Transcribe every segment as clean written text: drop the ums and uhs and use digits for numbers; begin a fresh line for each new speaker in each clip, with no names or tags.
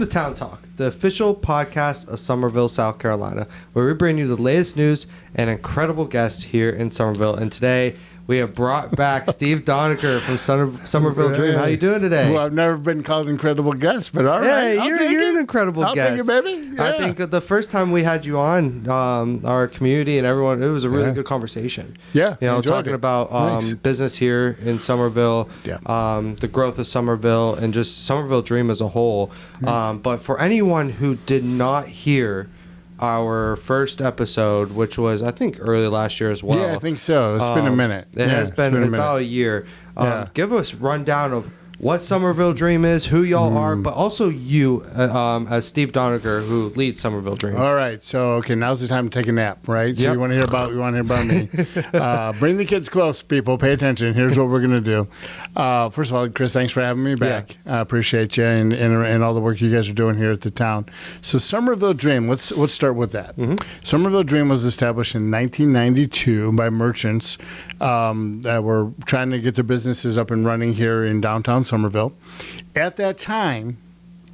Welcome to Town Talk, the official podcast of Summerville, South Carolina, where we bring you the latest news and incredible guests here in Summerville. And today, we have brought back Steve Doniger from Summerville Dream. How you doing today?
Well, I've never been called incredible guest, but all right.
Hey, you're an incredible guest.
I'll take it, baby. Yeah.
I think the first time we had you on, our community and everyone, it was a really good conversation.
Yeah,
talking about business here in Summerville, the growth of Summerville, and just Summerville Dream as a whole. But for anyone who did not hear our first episode, which was, I think, early last year as well.
Yeah, I think so. It's been a minute.
It has been about a year. Give us a rundown of what Summerville Dream is, who y'all are, but also you as Steve Doniger, who leads Summerville Dream.
All right. So, now's the time to take a nap, right? So you want to hear about me. Bring the kids close, people. Pay attention. Here's what we're going to do. First of all, Chris, thanks for having me back. I appreciate you and all the work you guys are doing here at the town. So Summerville Dream, let's start with that. Summerville Dream was established in 1992 by merchants that were trying to get their businesses up and running here in downtown Summerville. At that time,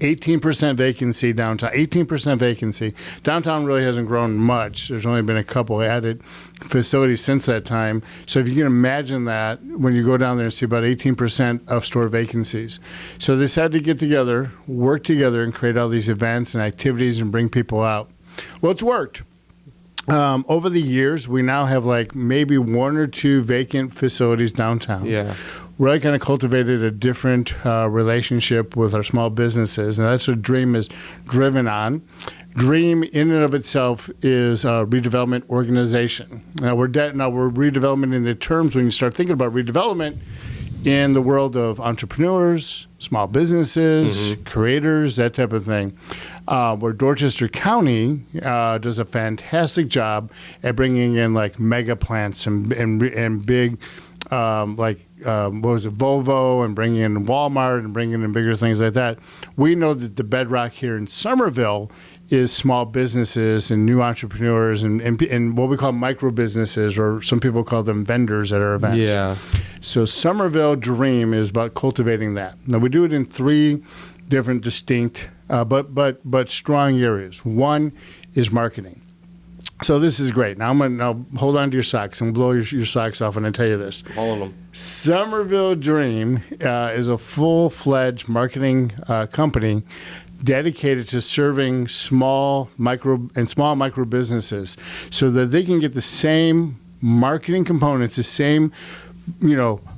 18% vacancy downtown. 18% vacancy. Downtown really hasn't grown much. There's only been a couple added facilities since that time. So if you can imagine that, when you go down there and see about 18% of store vacancies. So they decided to get together, work together, and create all these events and activities and bring people out. Well, it's worked. Over the years, we now have maybe one or two vacant facilities downtown. Yeah. Really kind of cultivated a different relationship with our small businesses, and that's what Dream is driven on. Dream, in and of itself, is a redevelopment organization. Now we're redevelopment in the terms when you start thinking about redevelopment in the world of entrepreneurs, small businesses, creators, that type of thing. Where Dorchester County does a fantastic job at bringing in mega plants and big what was it, Volvo, and bringing in Walmart and bringing in bigger things like that. We know that the bedrock here in Summerville is small businesses and new entrepreneurs and what we call micro businesses, or some people call them vendors at our events. Yeah. So Summerville Dream is about cultivating that. Now we do it in three different distinct but strong areas. One is marketing. So this is great. Now hold on to your socks and blow your socks off, and I tell you this.
All of them.
Summerville Dream is a full-fledged marketing company dedicated to serving small micro businesses so that they can get the same marketing components, the same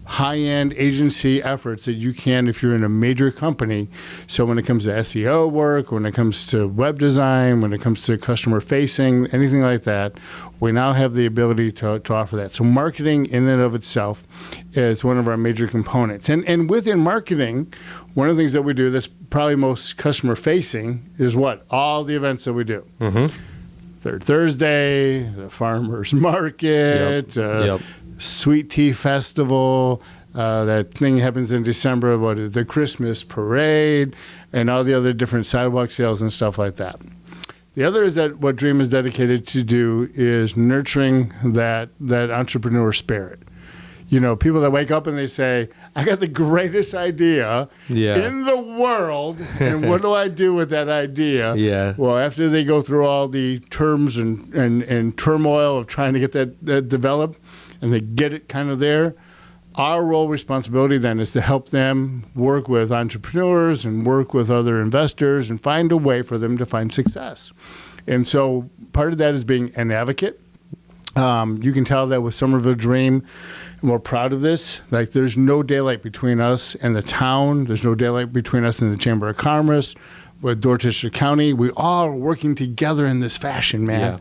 high-end agency efforts that you can if you're in a major company. So when it comes to SEO work, when it comes to web design, when it comes to customer facing, anything like that, we now have the ability to offer that. So marketing in and of itself is one of our major components. And within marketing, one of the things that we do that's probably most customer facing is what? All the events that we do. Third Thursday, the farmers market, Sweet Tea Festival, that thing happens in December, the Christmas parade, and all the other different sidewalk sales and stuff like that. The other is that what Dream is dedicated to do is nurturing that entrepreneur spirit. People that wake up and they say, I got the greatest idea in the world, and what do I do with that idea? Well, after they go through all the terms and turmoil of trying to get that developed, and they get it kind of there, our responsibility then is to help them work with entrepreneurs and work with other investors and find a way for them to find success. And so part of that is being an advocate. You can tell that with Summerville Dream, and we're proud of this. There's no daylight between us and the town. There's no daylight between us and the Chamber of Commerce, with Dorchester County. We all are working together in this fashion, man.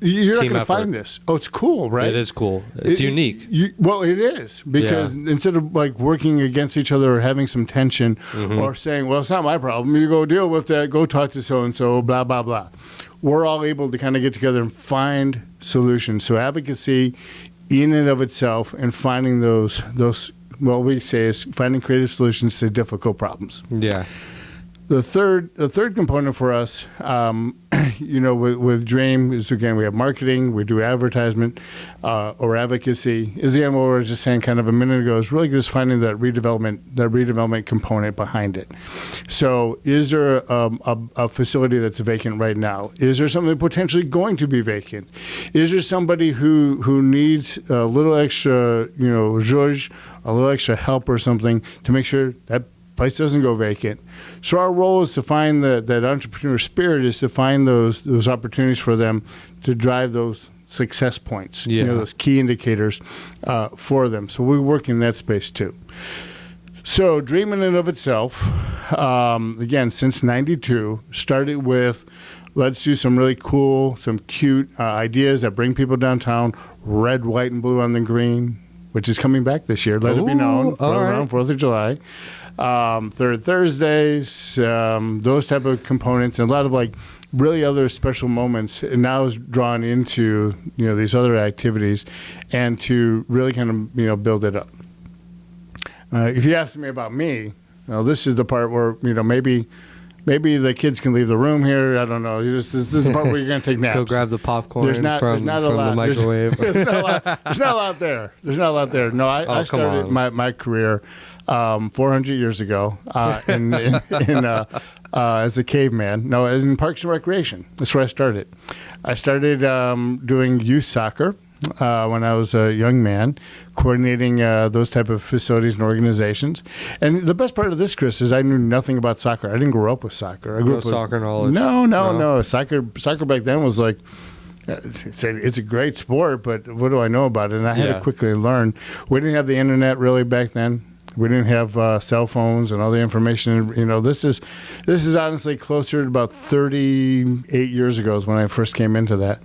You're not going to find this. Oh, it's cool, right?
It is cool. It's unique.
Well, it is, because instead of working against each other or having some tension or saying, well, it's not my problem, you go deal with that, go talk to so-and-so, blah, blah, blah. We're all able to kind of get together and find solutions. So advocacy in and of itself, and finding those what we say is finding creative solutions to difficult problems.
Yeah.
The third component for us, with Dream is, again, we have marketing, we do advertisement or advocacy. Is again what we were just saying kind of a minute ago, is really just finding that redevelopment component behind it. So is there a facility that's vacant right now? Is there something potentially going to be vacant? Is there somebody who needs a little extra, zhuzh, a little extra help or something to make sure that place doesn't go vacant? So our role is to find that entrepreneur spirit, is to find those opportunities for them to drive those success points, those key indicators for them. So we work in that space too. So Dream in and of itself, again, since 92, started with, let's do some really cool, some cute ideas that bring people downtown, red, white, and blue on the green, which is coming back this year. Let it be known, around 4th of July. Third Thursdays, those type of components, and a lot of like really other special moments, and now is drawn into these other activities, and to really kind of build it up. If you ask me about me, this is the part where maybe the kids can leave the room here. I don't know. This is the part where you're going to take naps.
Go grab the popcorn from
the
microwave.
There's not a lot there. No, I started my career 400 years ago as a caveman. No, in Parks and Recreation. That's where I started. I started doing youth soccer when I was a young man, coordinating those type of facilities and organizations. And the best part of this, Chris, is I knew nothing about soccer. I didn't grow up with soccer. I grew up with
soccer knowledge.
No. Soccer back then was like, it's a great sport, but what do I know about it? And I had to quickly learn. We didn't have the internet really back then. We didn't have cell phones and all the information. This is honestly closer to about 38 years ago is when I first came into that.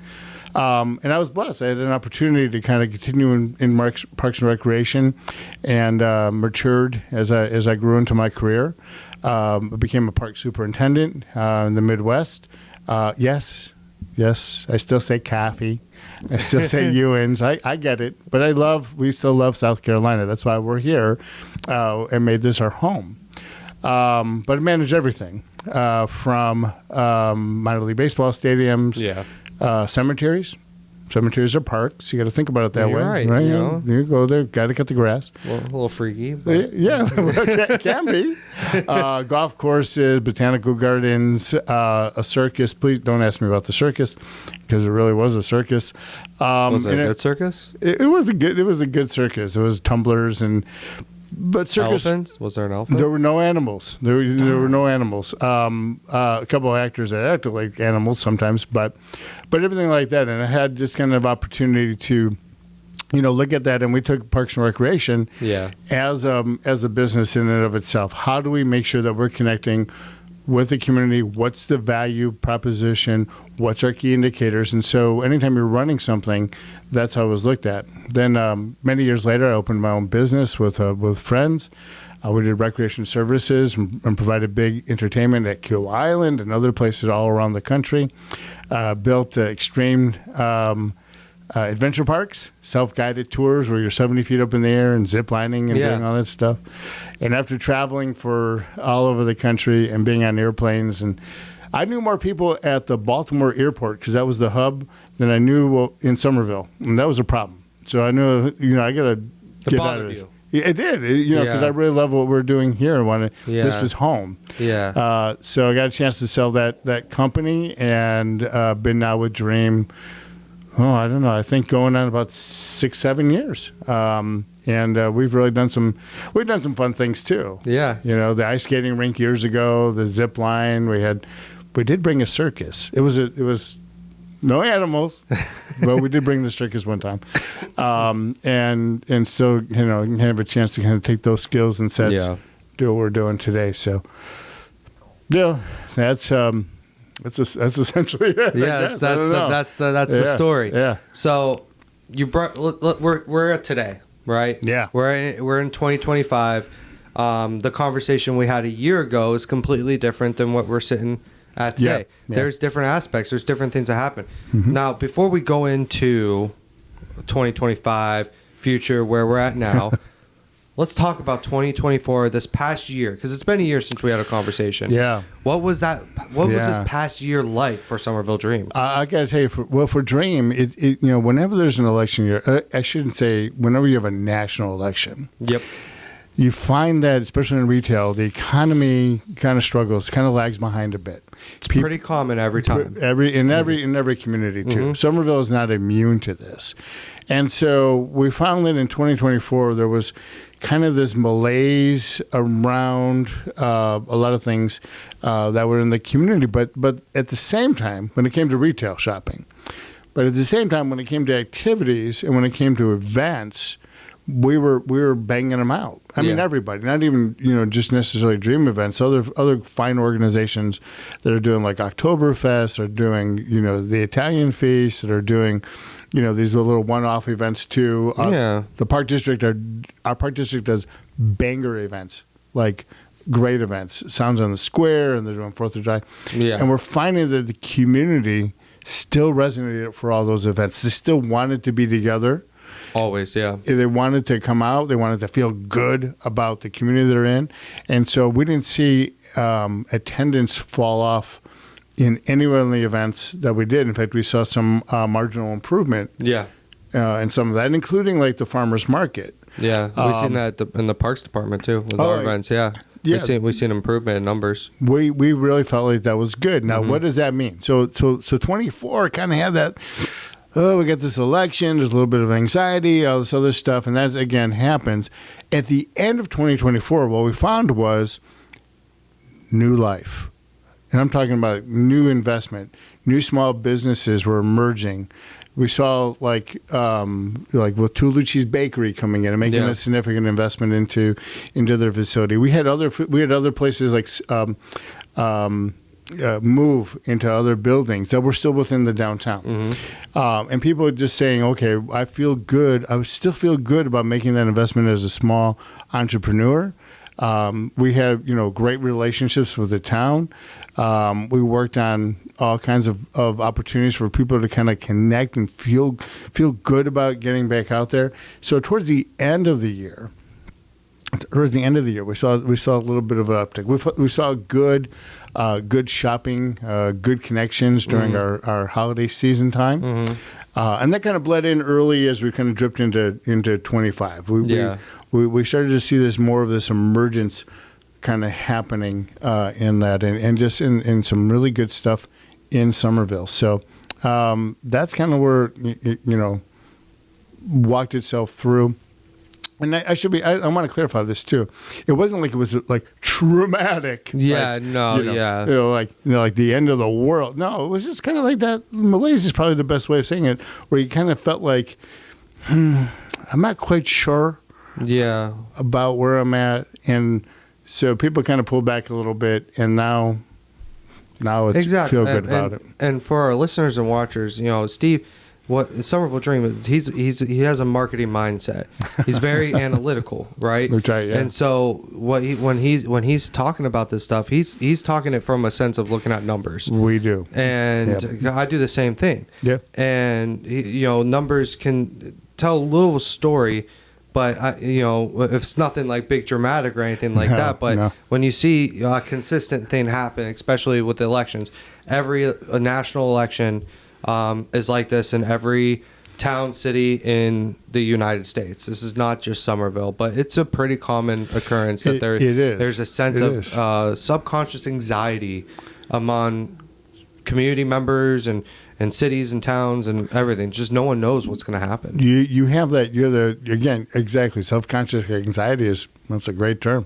And I was blessed. I had an opportunity to kind of continue in Parks and Recreation, and matured as I grew into my career. I became a park superintendent in the Midwest. Yes, I still say coffee. I still say Ewins. I get it. But we still love South Carolina. That's why we're here and made this our home. But I managed everything from minor league baseball stadiums, cemeteries. Cemeteries are parks. You got to think about it that way, right? You go there, got to cut the grass.
Well, a little freaky, but.
Can be. Golf courses, botanical gardens, a circus. Please don't ask me about the circus, because it really was a circus.
Was it a good circus?
It was a good circus. It was tumblers but circus.
Elephants? Was there an elephant?
There were no animals. There were no animals. A couple of actors that acted like animals sometimes, but everything like that. And I had this kind of opportunity to, look at that. And we took Parks and Recreation as a business in and of itself. How do we make sure that we're connecting with the community? What's the value proposition? What's our key indicators? And so anytime you're running something, that's how it was looked at. Then many years later, I opened my own business with friends. We did recreation services and provided big entertainment at Kill Island and other places all around the country. Built extreme adventure parks, self-guided tours where you're 70 feet up in the air and zip lining and doing all that stuff. And after traveling for all over the country and being on airplanes, and I knew more people at the Baltimore airport, because that was the hub, than I knew in Somerville, and that was a problem. So I knew, I got to get out of it. It did, because I really love what we're doing here. This was home.
Yeah.
So I got a chance to sell that company, and been now with Dream. I don't know. I think going on about 6-7 years, and we've really done some fun things too.
Yeah.
The ice skating rink years ago, the zip line. We did bring a circus. It was no animals, but we did bring the circus one time, and still have a chance to kind of take those skills and sets, do what we're doing today. So that's essentially it.
Yeah, that's the story.
Yeah.
So you brought. We're at today, right?
Yeah.
We're in 2025. The conversation we had a year ago is completely different than what we're sitting at today. Yeah. There's different aspects. There's different things that happen. Mm-hmm. Now, before we go into 2025 future, where we're at now, let's talk about 2024, this past year, because it's been a year since we had a conversation.
Yeah.
What was that? What was this past year like for Summerville Dream?
I got to tell you, for Dream, whenever there's an election year, I shouldn't say whenever you have a national election.
Yep.
You find that, especially in retail, the economy kind of struggles, kind of lags behind a bit.
It's pretty common every time.
In every community too.
Mm-hmm.
Summerville is not immune to this, and so we found that in 2024 there was kind of this malaise around a lot of things that were in the community. But at the same time, when it came to retail shopping, but at the same time when it came to activities and when it came to events, we were banging them out. I mean, everybody, not even just necessarily Dream events. Other fine organizations that are doing like Oktoberfest, are doing the Italian Feast, that are doing these little one-off events too. The Park District, our Park District does banger events, like great events. Sounds on the Square, and they're doing 4th of July. Yeah, and we're finding that the community still resonated for all those events. They still wanted to be together.
Always, yeah.
They wanted to come out. They wanted to feel good about the community they're in. And so we didn't see attendance fall off in any one of the events that we did. In fact, we saw some marginal improvement in some of that, including like the farmers market.
Yeah, we've seen that in the Parks Department too, with our events, Yeah, we've seen improvement in numbers. We
really felt like that was good. Now, what does that mean? So 24 kind of had that... Oh, we got this election, there's a little bit of anxiety, all this other stuff, and that, again, happens. At the end of 2024, what we found was new life. And I'm talking about new investment. New small businesses were emerging. We saw, like with Tulucci's Bakery coming in and making a significant investment into their facility. We had other places like... move into other buildings that were still within the downtown. And people are just saying, okay, I feel good. I still feel good about making that investment as a small entrepreneur. We had, great relationships with the town. We worked on all kinds of opportunities for people to kind of connect and feel good about getting back out there. So towards the end of the year, we saw a little bit of an uptick. We saw good shopping, good connections during our holiday season time, and that kind of bled in early as we kind of dripped into 25. We started to see more of this emergence kind of happening in that, and just in some really good stuff in Summerville. So that's kind of where walked itself through. And I want to clarify this too. It wasn't like it was like traumatic.
Yeah,
like the end of the world. No, it was just kind of like that. Malaise is probably the best way of saying it, where you kind of felt like, I'm not quite sure.
Yeah.
About where I'm at, and so people kind of pulled back a little bit, and now it's feel good about it.
And for our listeners and watchers, Steve. What Summerville Dream? He has a marketing mindset. He's very analytical, right?
Right, yeah.
And so when he's talking about this stuff, he's talking it from a sense of looking at numbers.
We do,
and I do the same thing.
Yeah,
and numbers can tell a little story, but if it's nothing like big dramatic or anything like that. But when you see a consistent thing happen, especially with the elections, a national election. Is like this in every town, city in the United States. This is not just Summerville, but it's a pretty common occurrence that there's a sense of subconscious anxiety among community members and cities and towns and everything. Just no one knows what's going to happen.
You have that. Again, exactly. Self-conscious anxiety that's a great term,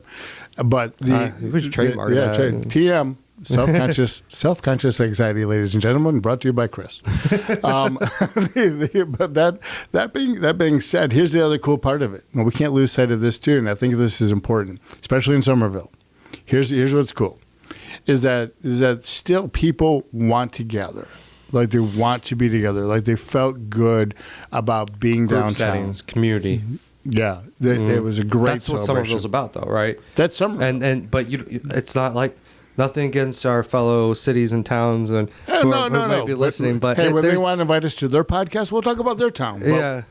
but
we should trademark that.
TM. Self-conscious anxiety, ladies and gentlemen, brought to you by Chris. But that being said, here's the other cool part of it. Well, we can't lose sight of this too, and I think this is important, especially in Summerville. Here's what's cool, is that still people want to gather. Like they want to be together. Like they felt good about being
Group
downtown.
Settings, community.
Yeah, it was a great.
That's what Summerville's about, though, right?
That's Summerville.
But it's not like. Nothing against our fellow cities and towns and who might be listening, but
hey, when they want to invite us to their podcast, we'll talk about their town.
Yeah,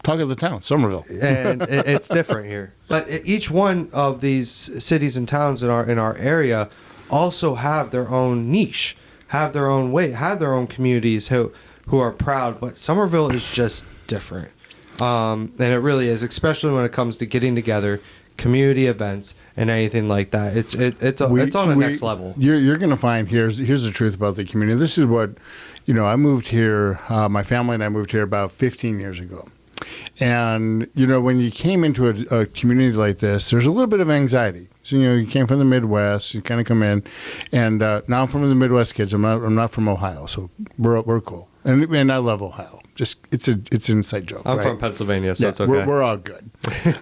talk of the town, Summerville.
And it's different here. But each one of these cities and towns in our area also have their own niche, have their own way, have their own communities who are proud. But Summerville is just different. And it really is, especially when it comes to getting together, community events, and anything like that. It's on the next level.
You're going to find here's the truth about the community. This is what, I moved here. My family and I moved here about 15 years ago. And, when you came into a community like this, there's a little bit of anxiety. So, you came from the Midwest, you kind of come in, and now I'm from the Midwest kids. I'm not from Ohio, so we're cool. And I love Ohio. Just it's an inside joke.
I'm
right?
from Pennsylvania, so it's okay.
We're all good.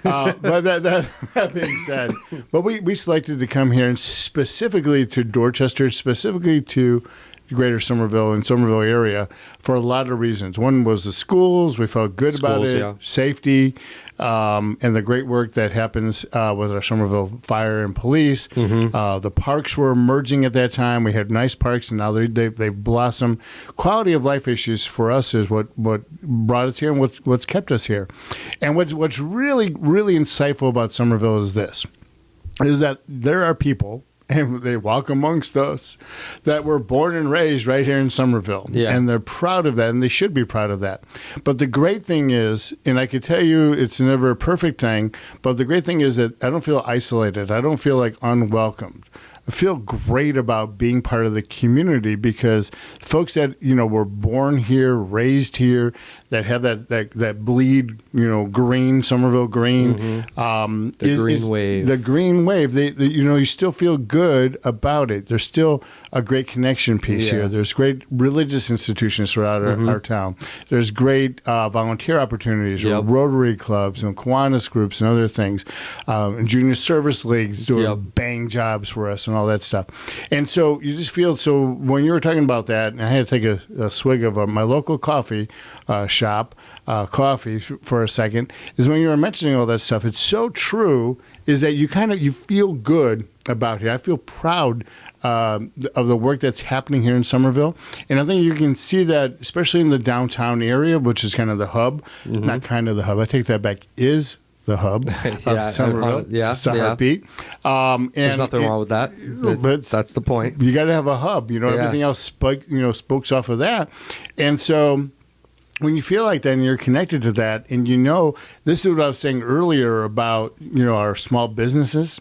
But that being said, but we selected to come here and specifically to Dorchester, specifically to the greater Summerville and Summerville area for a lot of reasons. One was the schools. We felt good about it. Yeah. Safety, and the great work that happens with our Summerville Fire and Police. Mm-hmm. The parks were emerging at that time. We had nice parks, and now they've blossomed. Quality of life issues for us is what brought us here and what's kept us here. And what's really, really insightful about Summerville is that there are people, and they walk amongst us, that were born and raised right here in Summerville. Yeah. And they're proud of that, and they should be proud of that. But the great thing is, and I could tell you it's never a perfect thing, but the great thing is that I don't feel isolated. I don't feel like unwelcomed. I feel great about being part of the community because folks that, were born here, raised here, that have that bleed, green, Summerville green.
Mm-hmm. The green wave.
The green wave. You still feel good about it. There's still a great connection piece here. There's great religious institutions throughout our town. There's great volunteer opportunities, Rotary clubs and Kiwanis groups and other things. And junior service leagues doing bang jobs for us and all that stuff. And so you just feel, so when you were talking about that, and I had to take a swig of my local coffee shop coffee for a second, is when you were mentioning all that stuff, it's so true, is that you feel good about it. I feel proud of the work that's happening here in Summerville. And I think you can see that, especially in the downtown area, which is kind of the hub, not kind of the hub. I take that back, is the hub of Summerville. Sorry, Pete.
There's nothing wrong with that. But that's the point.
You got to have a hub. Everything else spokes off of that. And so when you feel like that and you're connected to that, and this is what I was saying earlier about, our small businesses.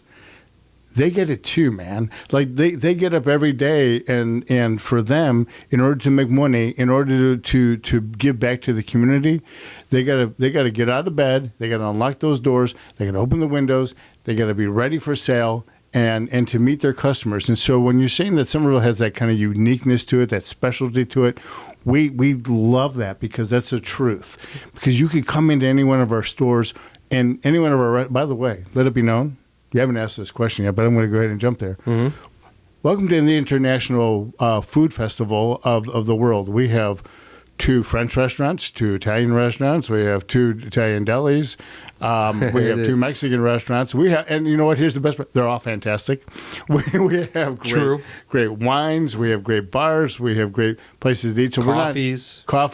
They get it too, man. Like they get up every day, and for them, in order to make money, in order to give back to the community, they gotta get out of bed. They gotta unlock those doors. They gotta open the windows. They gotta be ready for sale and to meet their customers. And so when you're saying that Summerville has that kind of uniqueness to it, that specialty to it, we love that because that's the truth. Because you could come into any one of our stores and any one of our. By the way, let it be known. You haven't asked this question yet, but I'm going to go ahead and jump there. Mm-hmm. Welcome to the International Food Festival of the world. We have 2 French restaurants, 2 Italian restaurants. We have 2 Italian delis. We have 2 Mexican restaurants. And you know what? Here's the best part. They're all fantastic. We have great wines. We have great bars. We have great places to eat. So coffee.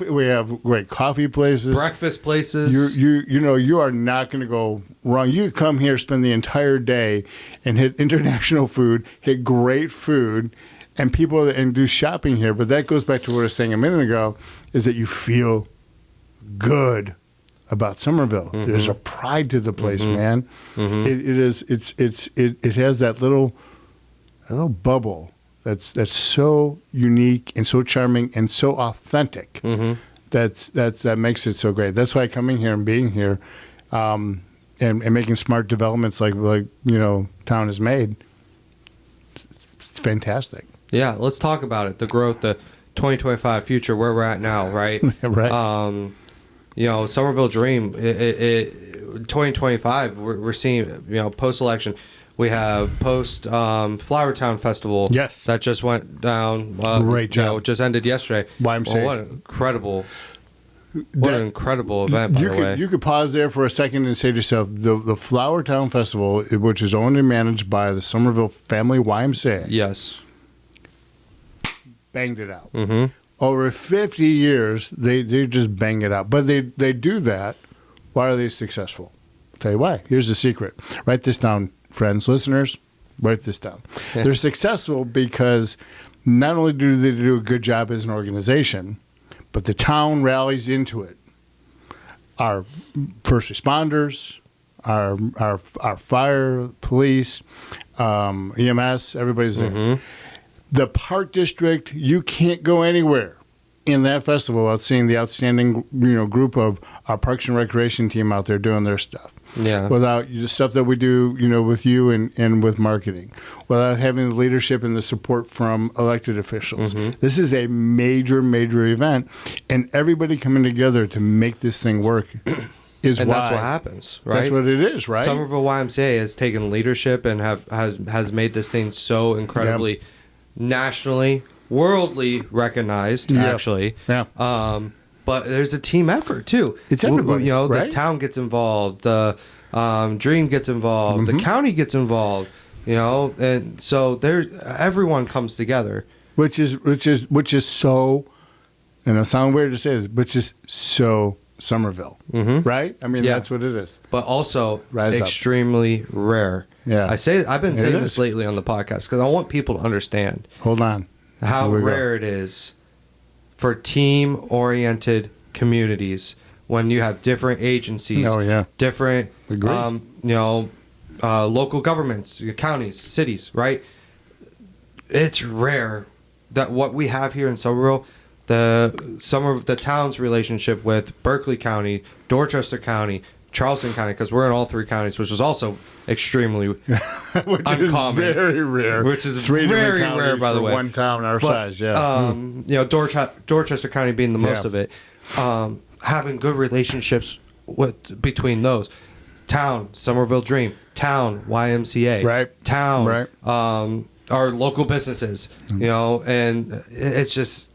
We have great coffee places.
Breakfast places.
You are not going to go wrong. You come here, spend the entire day, and hit international food, hit great food, and do shopping here. But that goes back to what I was saying a minute ago, is that you feel good about Summerville. Mm-hmm. There's a pride to the place, man. Mm-hmm. It has that little bubble that's so unique and so charming and so authentic. Mm-hmm. That makes it so great. That's why coming here and being here, and making smart developments like town has made. It's fantastic.
Yeah, let's talk about it. The growth, the 2025 future, where we're at now, right?
Right.
Summerville Dream, 2025, we're seeing, post-election, we have Flowertown Festival.
Yes.
That just went down.
Great job.
Just ended yesterday.
YMCA.
What an incredible event, by the way.
You could pause there for a second and say to yourself, the Flowertown Festival, which is owned and managed by the Summerville Family YMCA.
Yes.
Banged it out.
Mm-hmm.
Over 50 years, they just bang it out. But they do that Why are they successful? I'll tell you why. Here's the secret. Write this down, friends, listeners. Write this down. Yeah. They're successful because not only do they do a good job as an organization, but the town rallies into it. Our first responders, our fire, police, EMS, everybody's there. Mm-hmm. The Park District, you can't go anywhere in that festival without seeing the outstanding group of our Parks and Recreation team out there doing their stuff.
Yeah.
Without the stuff that we do, with you and with marketing, without having the leadership and the support from elected officials. Mm-hmm. This is a major, major event, and everybody coming together to make this thing work is
and
why.
That's what happens, right?
That's what it is, right?
Summerville YMCA has taken leadership and has made this thing so incredibly nationally, worldly recognized, actually.
Yeah.
But there's a team effort too.
It's everybody.
The town gets involved, the Dream gets involved, the county gets involved. And so everyone comes together.
Which is so, and it sounds weird to say this, which is so Summerville, right? I mean, that's what it is.
But also extremely rare.
Yeah,
I've been saying this lately on the podcast because I want people to understand.
Hold on,
how rare it is for team-oriented communities when you have different agencies, different, local governments, counties, cities, right? It's rare that what we have here in Summerville, the town's relationship with Berkeley County, Dorchester County, Charleston County, because we're in all three counties, which is also extremely uncommon.
Is very rare.
Which is very rare, by the way.
One town our size,
Dorchester County being the most of it. Having good relationships between those. Town, Summerville Dream. Town, YMCA.
Right.
Town,
right.
Our local businesses. And it's just...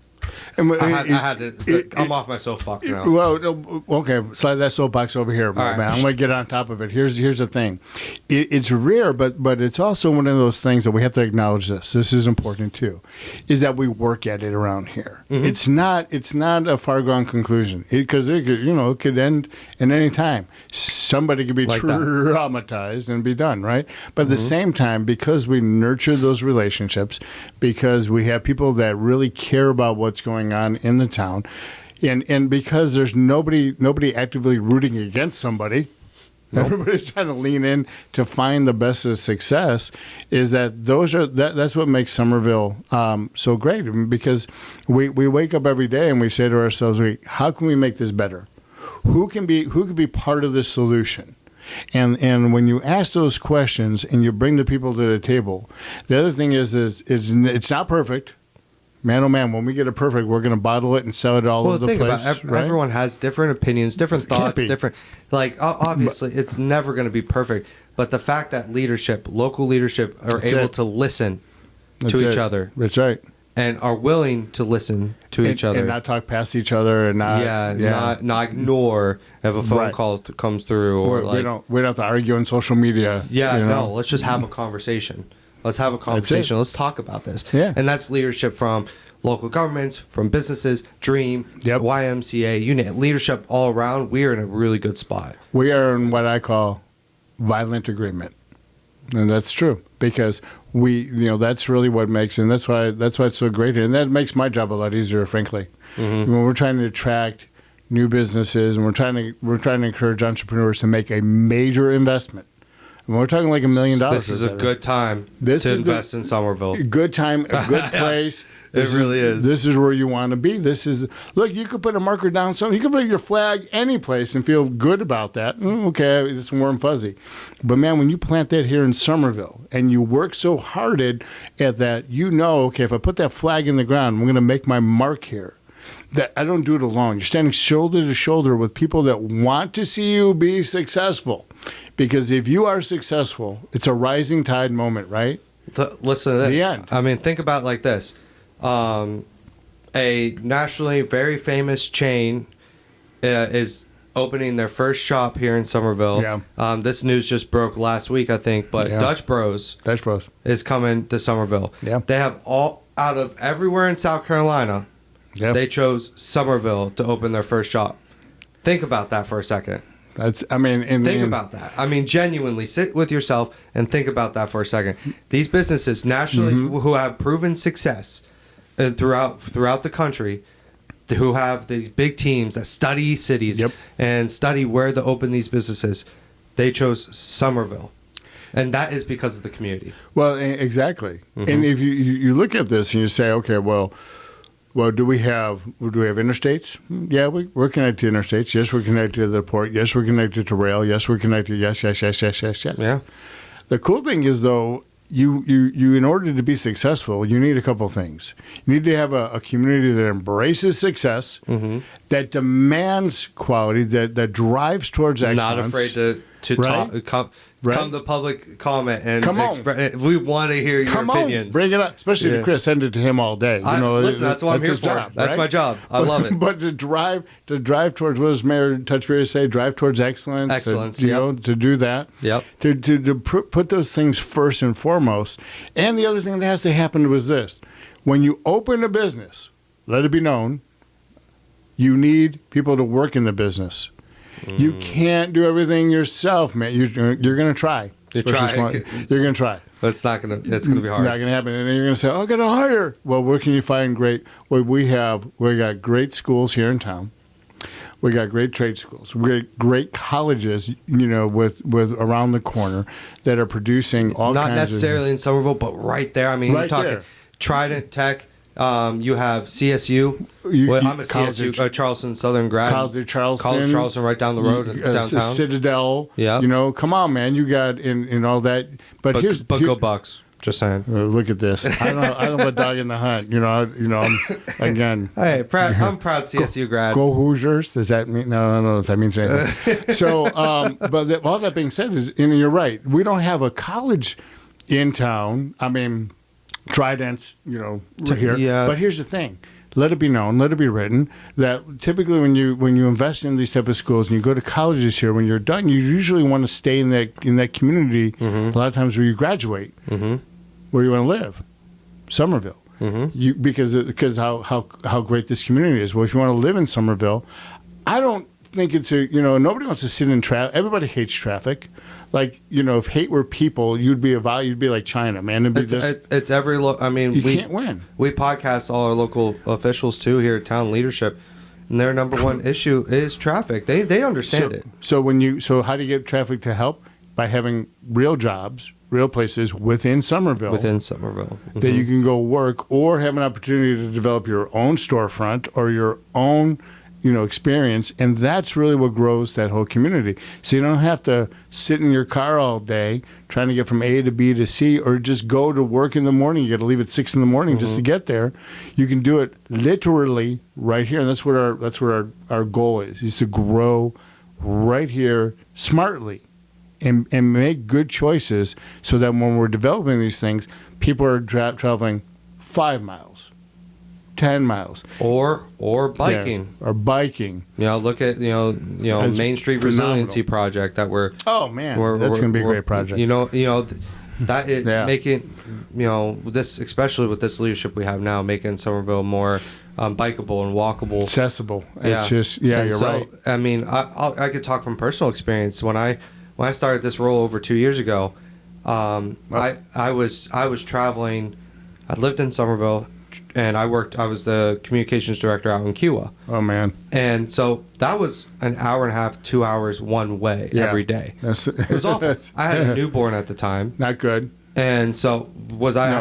I'm off my soapbox now.
Well, okay, slide that soapbox over here, man. I'm going to get on top of it. Here's the thing. It's rare, but it's also one of those things that we have to acknowledge this. This is important, too, is that we work at it around here. Mm-hmm. It's not a far-gone conclusion because it could end at any time. Somebody could be traumatized and be done, right? But at the same time, because we nurture those relationships, because we have people that really care about what's going on in the town, and because there's nobody actively rooting against somebody, everybody's trying to lean in to find the best of success. Is that's what makes Summerville so great, because we wake up every day and we say to ourselves, how can we make this better? Who can be part of this solution? And when you ask those questions and you bring the people to the table, the other thing is it's not perfect. Man, oh man, when we get it perfect, we're going to bottle it and sell it all over the place.
Right? Everyone has different opinions, different thoughts, different... obviously, it's never going to be perfect. But the fact that local leadership, are able to listen to each other.
That's right.
And are willing to listen to each other.
And not talk past each other. And
not ignore if a phone call comes through. Or
we don't have to argue on social media.
No, let's just have a conversation. Let's have a conversation. Let's talk about this.
Yeah.
And that's leadership from local governments, from businesses, Dream, YMCA, leadership all around. We are in a really good spot.
We are in what I call violent agreement. And that's true, because that's really what makes, and that's why it's so great. And that makes my job a lot easier, frankly. Mm-hmm. When we're trying to attract new businesses and we're trying to encourage entrepreneurs to make a major investment. We're talking like $1 million.
This is a good time to invest in Summerville.
Good time, a good place.
It really is.
This is where you want to be. Look, you could put a marker down something. You could put your flag any place and feel good about that. Okay, it's warm fuzzy. But man, when you plant that here in Summerville and you work so hard at that, okay, if I put that flag in the ground, I'm going to make my mark here. That I don't do it alone. You're standing shoulder to shoulder with people that want to see you be successful. Because if you are successful, it's a rising tide moment, right?
Listen to this.
The end.
I mean, think about it like this. A nationally very famous chain is opening their first shop here in Summerville.
Yeah.
This news just broke last week, I think. But Dutch Bros is coming to Summerville.
Yeah.
They have all out of everywhere in South Carolina. They chose Summerville to open their first shop. Think about that for a second. Think about that. I mean, genuinely sit with yourself and think about that for a second. These businesses nationally who have proven success throughout the country, who have these big teams that study cities and study where to open these businesses, they chose Summerville. And that is because of the community.
Well, exactly. And if you look at this and you say, okay, well, do we have interstates? Yeah, we're connected to interstates. Yes, we're connected to the port. Yes, we're connected to rail. Yes, we're connected. Yes.
Yeah.
The cool thing is, though, you in order to be successful, you need a couple things. You need to have a community that embraces success, that demands quality, that drives towards excellence.
Not afraid to talk. Come to public comment and we want to hear your opinions.
Bring it up, especially to Chris. Send it to him all day.
Listen, that's what I'm here for.
Job,
that's my job. I love it.
But to drive towards, what does Mayor Touchberry say? Drive towards excellence.
Excellence.
To do that.
Yep.
To put those things first and foremost. And the other thing that has to happen was this: when you open a business, let it be known, you need people to work in the business. You can't do everything yourself, man. You're going to try. You're going to try.
But it's going to be hard.
Not going to happen. And then you're going to say, "Oh, I got to hire." Well, where can you find great? Well, we got great schools here in town. We got great trade schools. We got great colleges, with around the corner that are producing all kinds of.
Not necessarily in Summerville, but right there. I mean,
right
you're talking
there.
Trident Tech. You have CSU. I'm a CSU, Charleston Southern grad.
College
Charleston, right down the road, downtown.
Citadel.
Yeah.
Come on, man. You got in all that. But
go Bucks. Just saying.
Look at this. I don't put dog in the hunt. I'm again.
Hey, I'm proud CSU grad.
Go Hoosiers. Does that mean? No, I don't know if that means anything. So, but all that being said is, you're right. We don't have a college in town. I mean, Trident's, here.
Yeah.
But here's the thing. Let it be known, let it be written, that typically when you invest in these type of schools and you go to colleges here, when you're done, you usually want to stay in that community a lot of times where you graduate, where you want to live, Summerville. Because how great this community is. Well, if you want to live in Summerville, I don't think it's nobody wants to sit in traffic. Everybody hates traffic. Like, if hate were people, you'd be like China, man.
It's every we
can't win.
We podcast all our local officials too here at Town Leadership, and their number one issue is traffic. They understand it.
So how do you get traffic to help? By having real jobs, real places within Summerville. That you can go work or have an opportunity to develop your own storefront or your own experience, and that's really what grows that whole community. So you don't have to sit in your car all day trying to get from A to B to C, or just go to work in the morning. You got to leave at 6 a.m. just to get there. You can do it literally right here, and that's what our goal is to grow right here smartly and make good choices, so that when we're developing these things, people are traveling 5 miles. 10 miles
or biking
look at
Main Street Resiliency Project that
that's going to be a great project.
That is making this, especially with this leadership we have now, making Summerville more bikeable and walkable,
accessible. It's just you're right.
I mean, I could talk from personal experience. When I started this role over 2 years ago, I was traveling. I lived in Summerville, and I was the communications director out in Kiowa.
Oh, man.
And so that was an hour and a half, 2 hours one way every day. It was awful. I had a newborn at the time.
Not good.
And so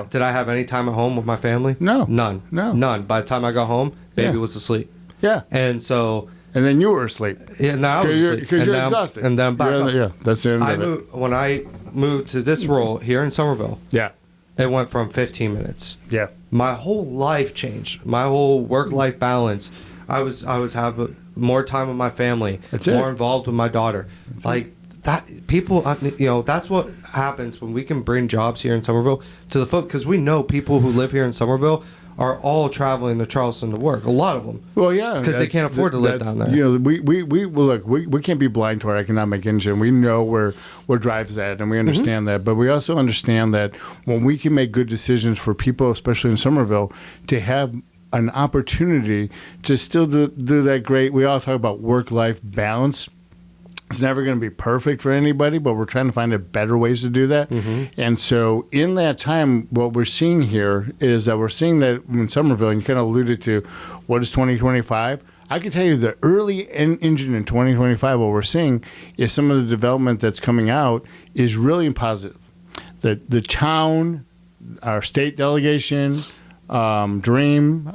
did I have any time at home with my family?
No.
None. By the time I got home, baby was asleep.
Yeah.
And so...
And then you were asleep.
Yeah, now I was asleep.
Because you're exhausted.
And then back up.
Yeah, that's the end of it.
When I moved to this role here in Summerville, it went from 15 minutes.
Yeah.
My whole life changed. My whole work-life balance. I was having more time with my family. More involved with my daughter. Like that, people. That's what happens when we can bring jobs here in Summerville to the folk. Because we know people who live here in Summerville are all traveling to Charleston to work. A lot of them.
Well, yeah,
because they can't afford to live down there.
We can't be blind to our economic engine. We know where drives that, and we understand that. But we also understand that when we can make good decisions for people, especially in Summerville, to have an opportunity to still do that great. We all talk about work-life balance. It's never going to be perfect for anybody, but we're trying to find better ways to do that. And so in that time, what we're seeing here is that we're seeing that in Summerville, and you kind of alluded to, what is 2025? I can tell you the early engine in 2025, what we're seeing is some of the development that's coming out is really positive. The town, our state delegation, Dream,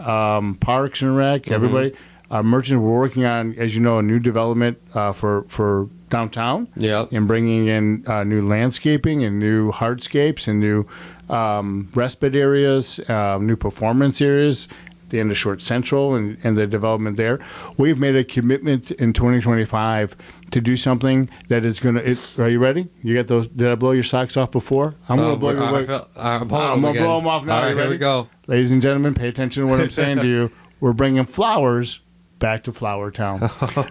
Parks and Rec, everybody, merchants, we're working on, as you know, a new development for downtown. And bringing in new landscaping and new hardscapes and new respite areas, new performance areas. The end of Short Central and the development there. We've made a commitment in 2025 to do something that is going to. Are you ready? You got those? Did I blow your socks off before? I'm going to blow your. I'm going to blow them off now.
All right, here we go.
Ladies and gentlemen, pay attention to what I'm saying to you. We're bringing flowers back to Flower Town.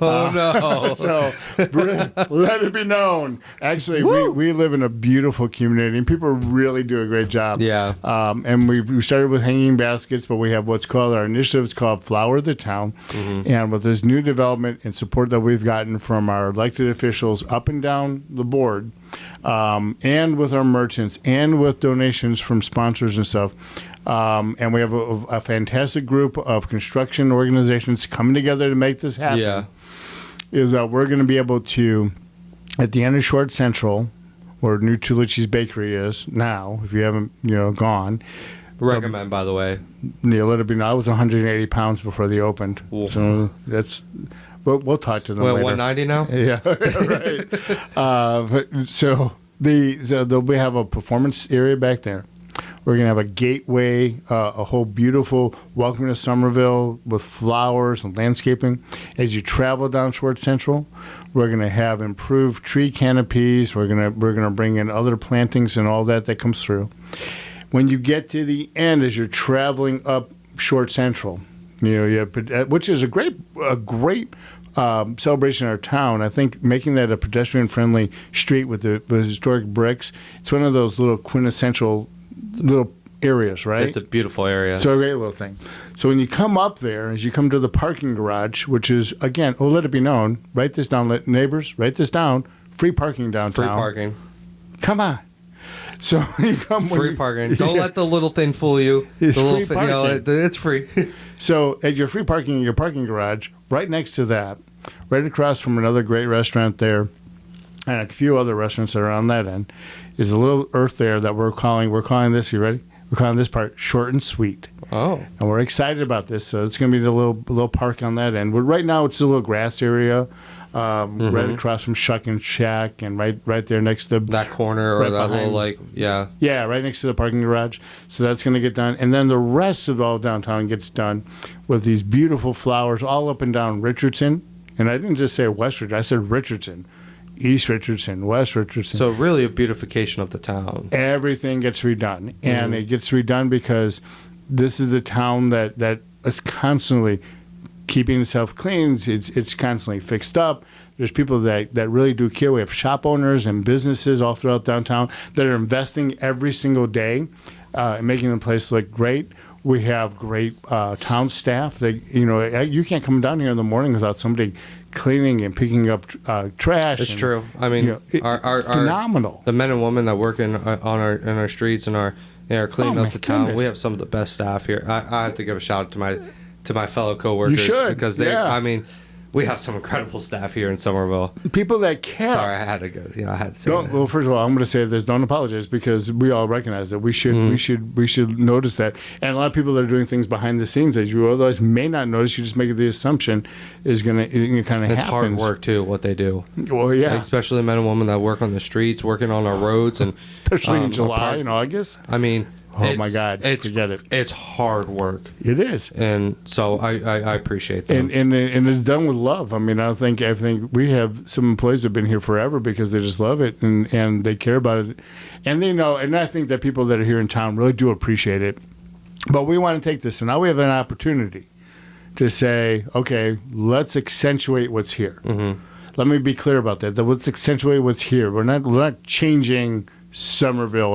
No.
So let it be known. Actually, we live in a beautiful community, and people really do a great job.
Yeah.
And we started with hanging baskets, but we have what's called our initiative is called Flower the Town. And with this new development and support that we've gotten from our elected officials up and down the board, and with our merchants, and with donations from sponsors and stuff, and we have a fantastic group of construction organizations coming together to make this happen. Is that we're going to be able to, at the end of Short Central, where New Tulichi's Bakery is now, if you haven't gone.
Recommend, by the way.
Neil, let it be known. I was 180 pounds before they opened.
Oof.
So that's. We'll talk to them later.
190 now?
Yeah, right. So we have a performance area back there. We're going to have a gateway, a whole beautiful welcome to Summerville with flowers and landscaping. As you travel down Short Central, we're going to have improved tree canopies. We're going to bring in other plantings and all that comes through. When you get to the end, as you're traveling up Short Central, you have, which is a great celebration in our town. I think making that a pedestrian-friendly street with the historic bricks, it's one of those little quintessential little areas, right?
It's a beautiful area.
So a great little thing. So when you come up there, as you come to the parking garage, which is, again, let it be known, write this down, neighbors, write this down, free parking downtown.
Free parking.
Come on. So when you come...
Free parking. Don't let the little thing fool you.
It's free parking.
It's free.
So at your free parking in your parking garage, right next to that, right across from another great restaurant there, and a few other restaurants that are on that end, is a little earth there that we're calling this, you ready? We're calling this part Short and Sweet.
Oh.
And we're excited about this. So it's going to be the little park on that end. But right now it's a little grass area, right across from Shuck and Shack, and right there next to
that corner, or that little
Yeah, right next to the parking garage. So that's going to get done. And then the rest of all downtown gets done with these beautiful flowers all up and down Richardson. And I didn't just say West Richardson, I said Richardson. East Richardson, West Richardson.
So really a beautification of the town.
Everything gets redone. And it gets redone because this is the town that is constantly keeping itself clean. It's constantly fixed up. There's people that really do care. We have shop owners and businesses all throughout downtown that are investing every single day in making the place look great. We have great town staff. You can't come down here in the morning without somebody cleaning and picking up trash.
It's true. I mean, our
phenomenal.
The men and women that work in our streets and are cleaning up the town. We have some of the best staff here. I have to give a shout out to my fellow coworkers.
You should,
because I mean, we have some incredible staff here in Somerville.
People that care.
Sorry, I had to go. I had to say that.
Well, first of all, I'm going to say this. Don't apologize, because we all recognize that. We should notice that. And a lot of people that are doing things behind the scenes that you otherwise may not notice, you just make the assumption is going to kind of happen.
It's hard work too, what they do.
Well, yeah.
Especially the men and women that work on the streets, working on our roads, and
especially in July and August.
I mean.
Oh my God! Forget it.
It's hard work.
It is,
and so I appreciate that.
And it's done with love. I mean, I think we have some employees that have been here forever because they just love it and they care about it, and they know. And I think that people that are here in town really do appreciate it. But we want to take this, and now we have an opportunity to say, okay, let's accentuate what's here. Let me be clear about that. Let's accentuate what's here. We're not changing Summerville.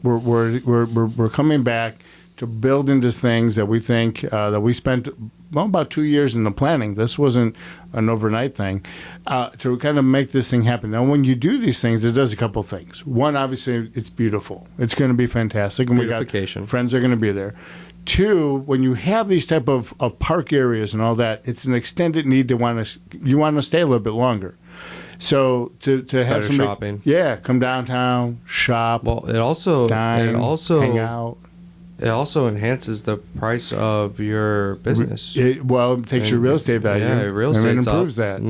We're coming back to build into things that we think that we spent about 2 years in the planning. This wasn't an overnight thing to kind of make this thing happen. Now, when you do these things, it does a couple things. One, obviously, it's beautiful. It's going to be fantastic. And we got friends are going to be there. Two, when you have these type of park areas and all that, it's an extended need you want to stay a little bit longer. So to have some
shopping,
come downtown, shop.
Well, it also
hang out.
It also enhances the price of your business.
It takes your real estate value.
Yeah, real estate
improves that.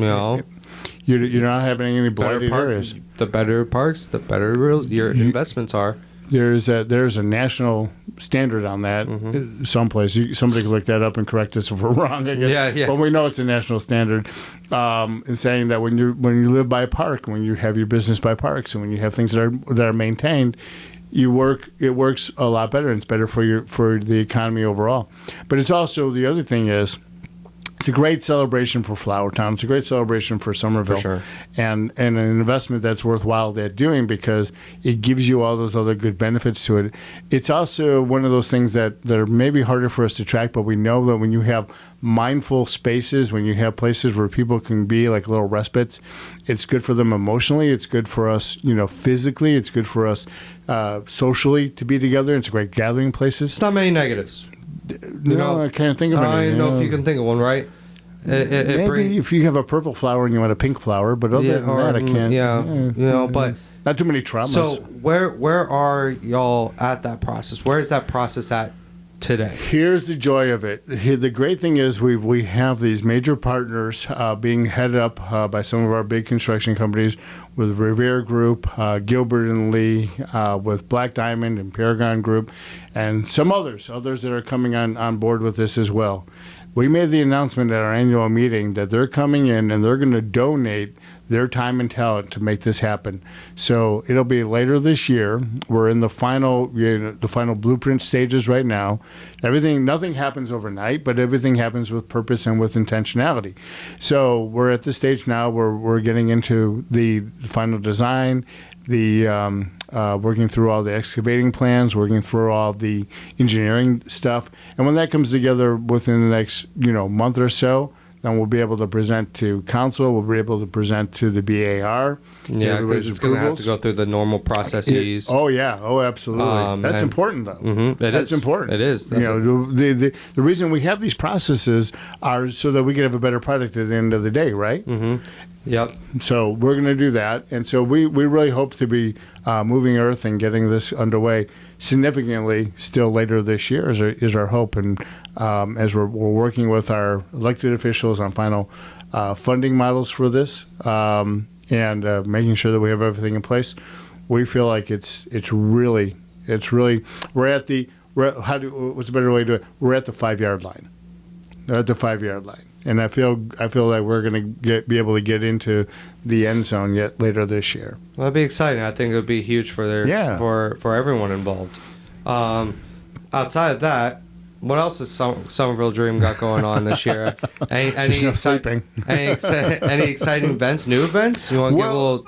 You're not having any blighted areas.
The better parks, the better your investments are.
There's a national standard on that. Someplace somebody can look that up and correct us if we're wrong. I guess. Yeah. But we know it's a national standard, in saying that when you live by a park, when you have your business by parks, and when you have things that are maintained, it works a lot better, and it's better for the economy overall. But it's also, the other thing is, it's a great celebration for Flowertown. It's a great celebration for Summerville.
For sure.
And an investment that's worthwhile they're doing, because it gives you all those other good benefits to it. It's also one of those things that are maybe harder for us to track, but we know that when you have mindful spaces, when you have places where people can be like little respites, it's good for them emotionally. It's good for us, physically. It's good for us socially to be together. It's great gathering places.
It's not many negatives.
I can't think of any.
I don't know if you can think of one, right?
Maybe if you have a purple flower and you want a pink flower, but other than that, I can't.
But
not too many traumas.
So where are y'all at that process? Where is that process at today?
Here's the joy of it. The great thing is we have these major partners being headed up by some of our big construction companies, with Revere Group, Gilbert and Lee, with Black Diamond and Paragon Group, and some others that are coming on board with this as well. We made the announcement at our annual meeting that they're coming in and they're going to donate their time and talent to make this happen. So it'll be later this year. We're in the final blueprint stages right now. Nothing happens overnight, but everything happens with purpose and with intentionality. So we're at the stage now where we're getting into the final design, working through all the excavating plans, working through all the engineering stuff. And when that comes together within the next, month or so, then we'll be able to present to council. We'll be able to present to the BAR.
Yeah, because it's going to have to go through the normal processes.
Oh, absolutely. That's important, though. That's important.
It is.
The reason we have these processes are so that we can have a better product at the end of the day, right?
Mm-hmm. Yep.
So we're going to do that, and so we really hope to be moving earth and getting this underway significantly still later this year is our hope. And as we're working with our elected officials on final funding models for this, and making sure that we have everything in place, we feel like it's really what's a better way to do it? We're at the 5-yard line. They're at the 5-yard line. And I feel like we're going to be able to get into the end zone yet later this year.
Well, that'd be exciting. I think it would be huge for for everyone involved. Outside of that, what else has Summerville Dream got going on this year? Any exciting events, new events? You want to give a little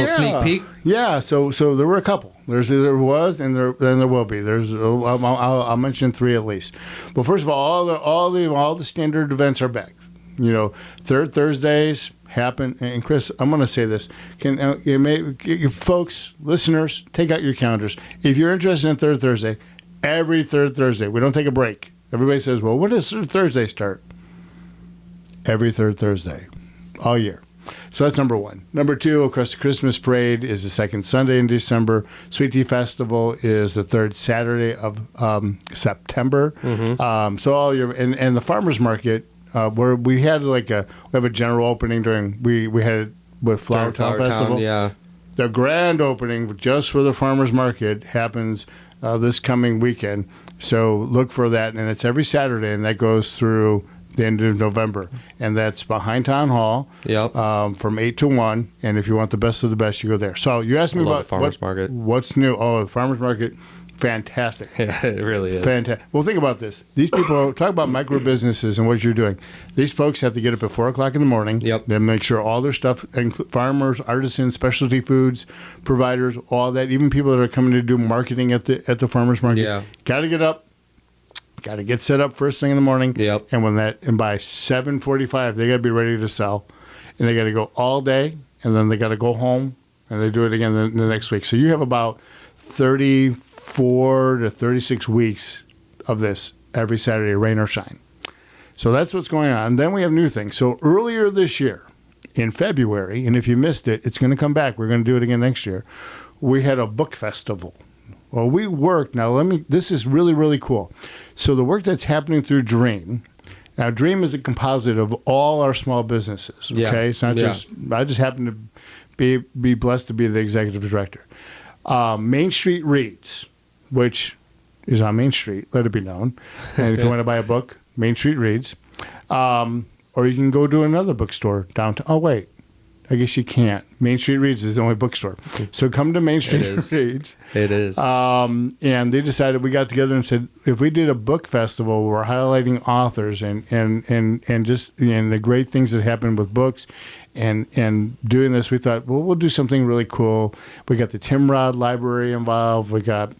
sneak peek?
Yeah. So there were a couple. There was, and there will be. I'll mention 3 at least. Well, first of all the standard events are back. Third Thursdays happen. And Chris, I'm going to say this: folks, listeners, take out your calendars. If you're interested in Third Thursday, every third Thursday, we don't take a break. Everybody says, "Well, when does Third Thursday start?" Every third Thursday, all year. So that's number one. Number two, of course, the Christmas Parade is the second Sunday in December. Sweet Tea Festival is the third Saturday of September. Mm-hmm. So all year, and the Farmers Market, where we have a general opening we had it with Flowertown Festival.
Yeah.
The grand opening just for the Farmers Market happens this coming weekend. So look for that, and it's every Saturday, and that goes through the end of November, and that's behind Town Hall.
Yep.
From 8 to 1, and if you want the best of the best, you go there. So you asked me about
the Farmers Market.
What's new? Oh, the Farmers Market, fantastic.
Yeah, it really is.
Fantastic. Well, think about this. These people, talk about micro businesses and what you're doing. These folks have to get up at 4 o'clock in the morning.
Yep.
Then make sure all their stuff, farmers, artisans, specialty foods, providers, all that, even people that are coming to do marketing at the Farmers Market.
Yeah.
Got to get up. Got to get set up first thing in the morning.
Yep.
And by 7:45, they got to be ready to sell, and they got to go all day, and then they got to go home, and they do it again the next week. So you have about 34 to 36 weeks of this every Saturday, rain or shine. So that's what's going on. Then we have new things. So earlier this year, in February, and if you missed it, it's going to come back. We're going to do it again next year. We had a book festival. Well, we worked. Now, this is really, really cool. So the work that's happening through Dream. Now, Dream is a composite of all our small businesses. Okay,
yeah.
It's not just. I just happen to be blessed to be the executive director. Main Street Reads, which is on Main Street. Let it be known. And if you want to buy a book, Main Street Reads. Or you can go to another bookstore downtown. Oh, wait. I guess you can't. Main Street Reads is the only bookstore. So come to Main Street Reads.
It is.
And they decided, we got together and said, if we did a book festival, we're highlighting authors and just the great things that happen with books and doing this, we thought, well, we'll do something really cool. We got the Timrod Library involved. We got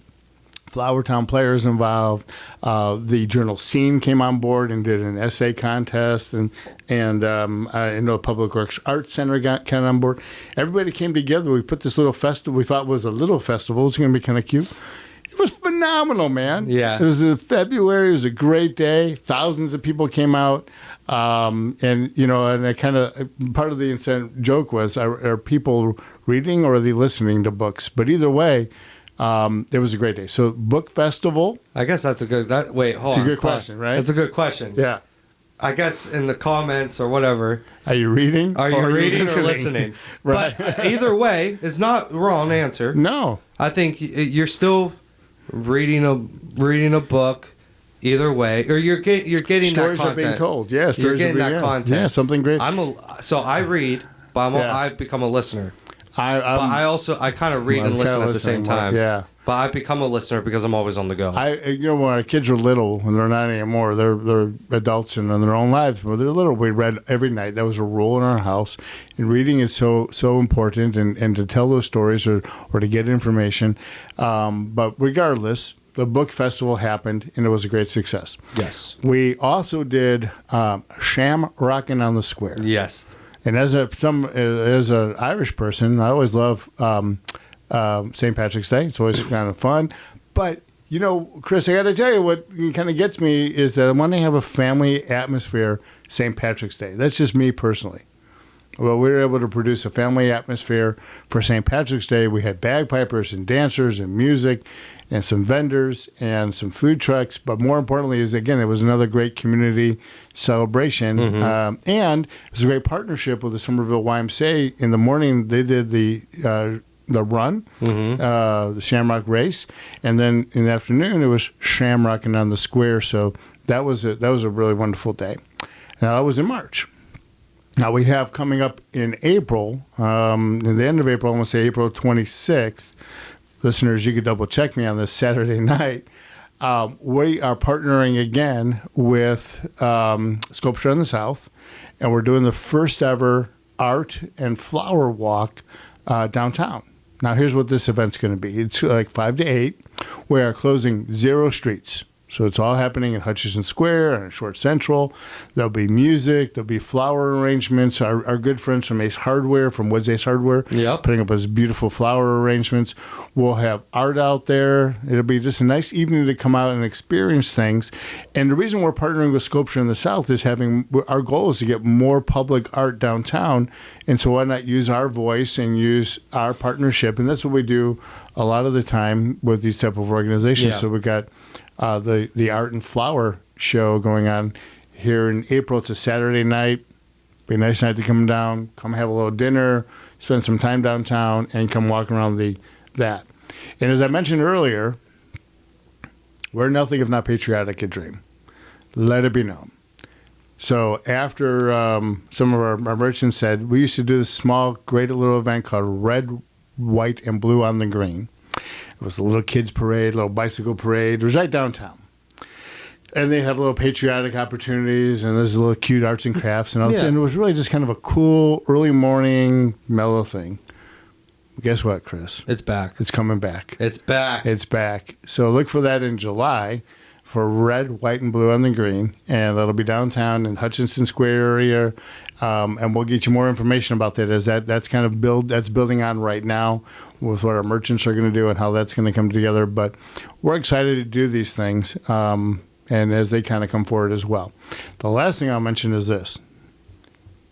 Flowertown Players involved. The Journal Scene came on board and did an essay contest, and I know Public Works Arts Center got on board. Everybody came together. We put this little festival we thought was a little festival. It was going to be kind of cute. It was phenomenal, man.
Yeah.
It was in February. It was a great day. Thousands of people came out. And I kind of, part of the incentive joke was, are people reading or are they listening to books? But either way, it was a great day. So book festival.
I guess that's a good. Wait, hold on.
It's a good question, right?
That's a good question.
Yeah.
I guess in the comments or whatever.
Are you reading?
Are you reading or listening?
Right.
But either way, it's not the wrong answer.
No.
I think you're still reading a book. Either way, or you're getting
Stories
that content.
Are being told. Yeah,
you're getting that content.
Yeah, something great.
So I read, but I've become a listener. I kind of read and listen at the same time.
Yeah.
But I've become a listener because I'm always on the go.
When our kids were little, and they're not anymore, they're adults and in their own lives. When they're little, we read every night. That was a rule in our house. And reading is so important, and to tell those stories or to get information. But regardless, the book festival happened, and it was a great success.
Yes.
We also did Shamrockin' on the Square.
Yes.
And as an Irish person, I always love St. Patrick's Day. It's always kind of fun. But, Chris, I got to tell you what kind of gets me is that I want to have a family atmosphere St. Patrick's Day. That's just me personally. Well, we were able to produce a family atmosphere for St. Patrick's Day. We had bagpipers and dancers and music and some vendors and some food trucks. But more importantly it was another great community celebration. Mm-hmm. And it was a great partnership with the Summerville YMCA. In the morning, they did the run, mm-hmm. The Shamrock Race. And then in the afternoon, it was Shamrockin' on the Square. So that was a really wonderful day. Now, that was in March. Now, we have coming up in April, in the end of April, I want to say April 26th. Listeners, you could double check me on this Saturday night. We are partnering again with Sculpture in the South, and we're doing the first ever art and flower walk downtown. Now, here's what this event's going to be. It's like 5 to 8. We are closing 0 streets. So it's all happening in Hutchison Square and Short Central. There'll be music. There'll be flower arrangements. Our good friends from Ace Hardware, from Woods Ace Hardware, putting up those beautiful flower arrangements. We'll have art out there. It'll be just a nice evening to come out and experience things. And the reason we're partnering with Sculpture in the South is our goal is to get more public art downtown. And so why not use our voice and use our partnership? And that's what we do a lot of the time with these type of organizations. Yeah. So we got the Art and Flower show going on here in April. It's a Saturday night. Be a nice night to come down, come have a little dinner, spend some time downtown, and come walk around that. And as I mentioned earlier, we're nothing if not patriotic at Dream. Let it be known. So after some of our merchants said, we used to do this small, great little event called Red, White, and Blue on the Green. It was a little kids parade, little bicycle parade. It was right downtown. And they have little patriotic opportunities, and there's a little cute arts and crafts. And and it was really just kind of a cool early morning mellow thing. Guess what, Chris?
It's back.
It's coming back.
It's back.
It's back. So look for that in July. for red, white, and blue on the green, and that'll be downtown in Hutchinson Square area. And we'll get you more information about that. That's kind of building on right now with what our merchants are going to do and how that's going to come together. But we're excited to do these things, and as they kind of come forward as well. The last thing I'll mention is this,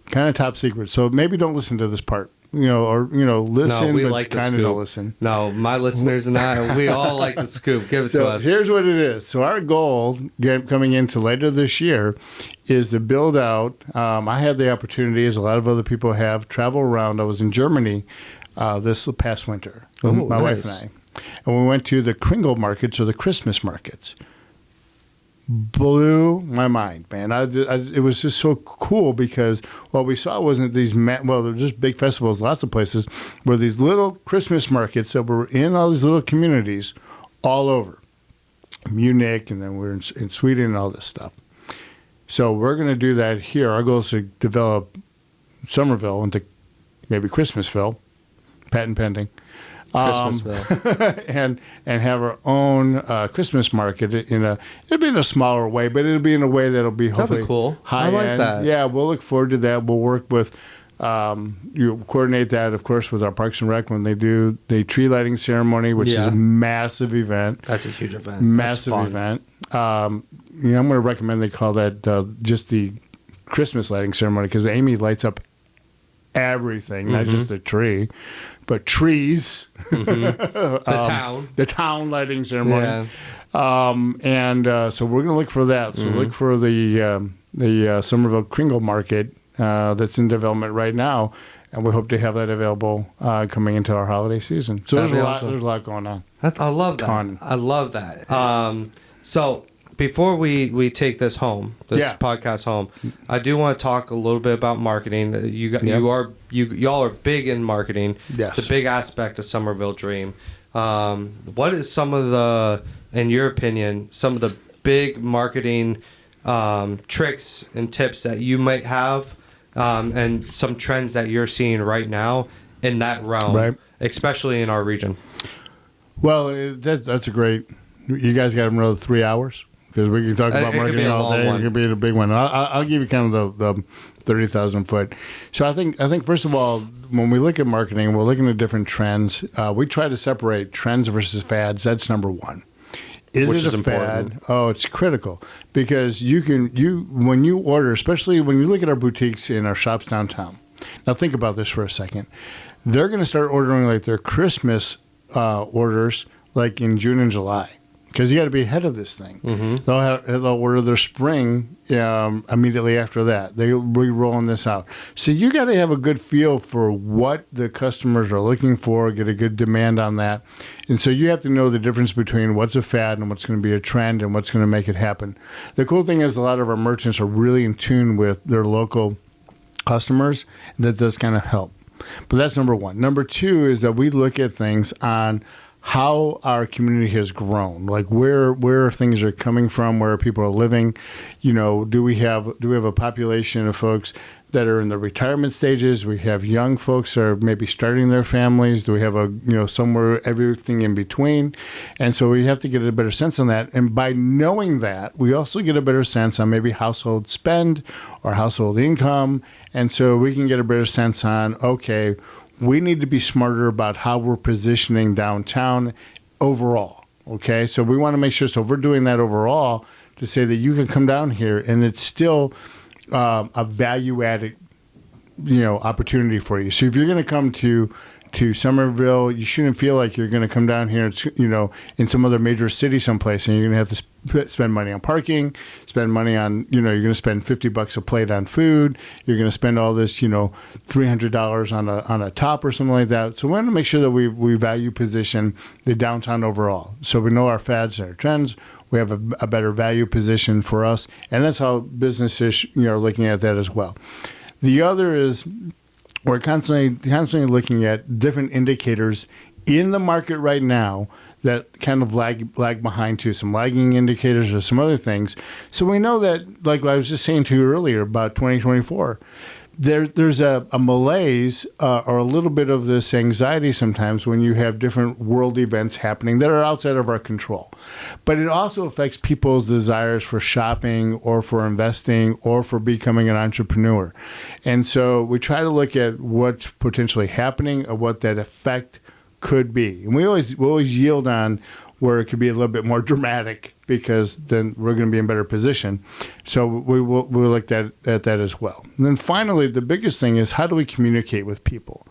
kind of top secret. So maybe don't listen to this part. Listen,
we
but
like
kind of don't listen.
No, my listeners and I, we all like the scoop. Give it to us.
Here's what it is. So our goal coming into later this year is to build out. I had the opportunity, as a lot of other people have, travel around. I was in Germany this past winter with my wife and I. And we went to the Kringle markets, or the Christmas markets. Blew my mind, man. It was just so cool because what we saw wasn't these, they're just big festivals, lots of places, were these little Christmas markets that were in all these little communities all over Munich, and then we're in Sweden and all this stuff. So we're going to do that here. Our goal is to develop Summerville into maybe Christmasville, patent pending. And have our own Christmas market it'll be in a smaller way, but it'll be in a way that'll be hopefully
cool.
high
I like
end.
that.
Yeah, we'll look forward to that. We'll work with you coordinate that, of course, with our Parks and Rec when they do the tree lighting ceremony, which is a massive event.
That's a huge event.
Massive event. I'm going to recommend they call that just the Christmas lighting ceremony, because Amy lights up everything, not just a tree, but trees. The town lighting ceremony. Yeah. So we're going to look for that. So look for the Summerville Kringle Market that's in development right now, and we hope to have that available coming into our holiday season. So there's a lot going on.
I love that. I love that. So before we take this home, podcast home, I do want to talk a little bit about marketing. Y'all are big in marketing.
Yes.
It's a big aspect of Summerville Dream. What is some of the, in your opinion, some of the big marketing tricks and tips that you might have, and some trends that you're seeing right now in that realm, especially in our region? Well,
that's a great. You guys got another 3 hours? Because we can talk about marketing all day. It could be a big one. I'll give you kind of the 30,000 foot. So I think first of all, when we look at marketing, we're looking at different trends. We try to separate trends versus fads. That's number one. Is it a fad? Oh, it's critical, because when you order, especially when you look at our boutiques in our shops downtown. Now think about this for a second. They're going to start ordering like their Christmas orders like in June and July. Because you got to be ahead of this thing. They'll order their spring immediately after that. They'll be rolling this out. So you got to have a good feel for what the customers are looking for, get a good demand on that. And so you have to know the difference between what's a fad and what's going to be a trend and what's going to make it happen. The cool thing is a lot of our merchants are really in tune with their local customers. That does kind of help. But that's number one. Number two is that we look at things on how our community has grown, like where things are coming from, where people are living. Do we have a population of folks that are in the retirement stages? We have young folks that are maybe starting their families. Do we have somewhere everything in between? And so we have to get a better sense on that. And by knowing that, we also get a better sense on maybe household spend or household income. And so we can get a better sense on, okay, we need to be smarter about how we're positioning downtown overall, okay? So we want to make sure, so if we're doing that overall, to say that you can come down here and it's still a value-added, opportunity for you. So if you're going to come to Summerville, you shouldn't feel like you're going to come down here, in some other major city someplace, and you're going to have to spend money on parking, spend money on, you're going to spend $50 a plate on food. You're going to spend all this, $300 on a top or something like that. So we want to make sure that we value position the downtown overall. So we know our fads and our trends. We have a better value position for us, and that's how businesses, are looking at that as well. The other is, we're constantly looking at different indicators in the market right now that kind of lag behind too, some lagging indicators or some other things. So we know that, like I was just saying to you earlier about 2024, there's a malaise or a little bit of this anxiety sometimes when you have different world events happening that are outside of our control. But it also affects people's desires for shopping or for investing or for becoming an entrepreneur. And so we try to look at what's potentially happening or what that effect could be. And we always yield on where it could be a little bit more dramatic, because then we're going to be in better position. So we'll look at that as well. And then finally, the biggest thing is, how do we communicate with people?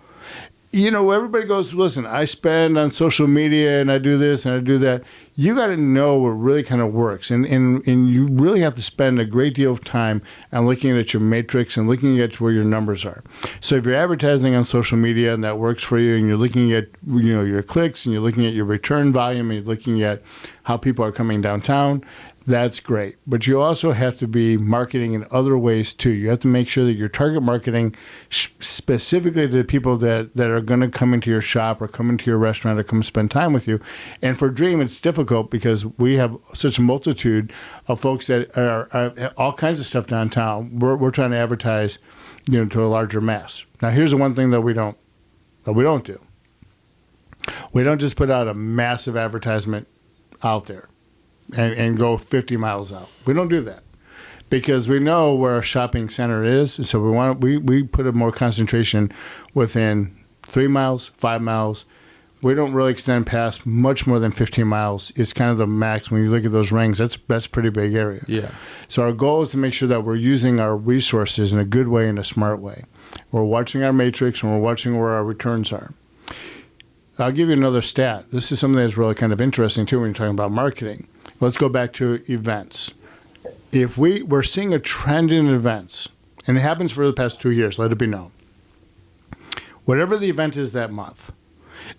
Everybody goes, listen, I spend on social media and I do this and I do that. You got to know what really kind of works. And you really have to spend a great deal of time on looking at your matrix and looking at where your numbers are. So if you're advertising on social media and that works for you, and you're looking at your clicks and you're looking at your return volume and you're looking at how people are coming downtown, that's great. But you also have to be marketing in other ways too. You have to make sure that you're target marketing specifically to the people that are going to come into your shop or come into your restaurant or come spend time with you. And for Dream, it's difficult because we have such a multitude of folks that are all kinds of stuff downtown. We're trying to advertise, to a larger mass. Now, here's the one thing that we don't do. We don't just put out a massive advertisement out there and go 50 miles out. We don't do that because we know where our shopping center is. So we put a more concentration within 3 miles, 5 miles. We don't really extend past much more than 15 miles. It's kind of the max. When you look at those rings, that's a pretty big area.
Yeah.
So our goal is to make sure that we're using our resources in a good way and a smart way. We're watching our matrix and we're watching where our returns are. I'll give you another stat. This is something that's really kind of interesting too when you're talking about marketing. Let's go back to events. If we're seeing a trend in events, and it happens for the past 2 years, let it be known. Whatever the event is that month,